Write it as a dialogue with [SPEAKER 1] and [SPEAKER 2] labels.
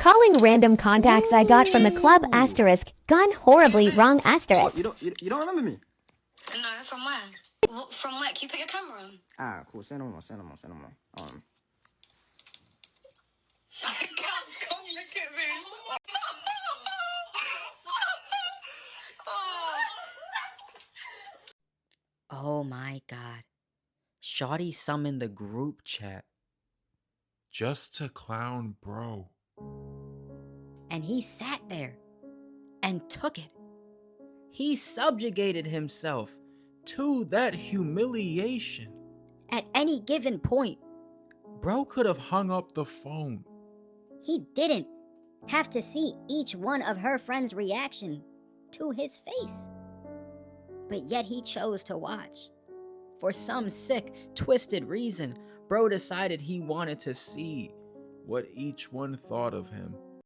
[SPEAKER 1] Calling random contacts I got from the club asterisk. Gone horribly wrong
[SPEAKER 2] Oh,
[SPEAKER 1] asterisk.
[SPEAKER 2] you don't remember me?
[SPEAKER 3] No, from where? From where? Can you put your camera on?
[SPEAKER 2] Ah, cool. Send them on.
[SPEAKER 3] Come look at me.
[SPEAKER 4] Oh my god. Shawty summoned the group chat
[SPEAKER 5] Just to clown bro.
[SPEAKER 4] and he sat there and took it. He subjugated himself to that humiliation. At any given point,
[SPEAKER 5] Bro could have hung up the phone.
[SPEAKER 6] He didn't have to see each one of her friends' reaction to his face.
[SPEAKER 4] but yet he chose to watch. For some sick, twisted reason, bro decided he wanted to see
[SPEAKER 5] What each one thought of him.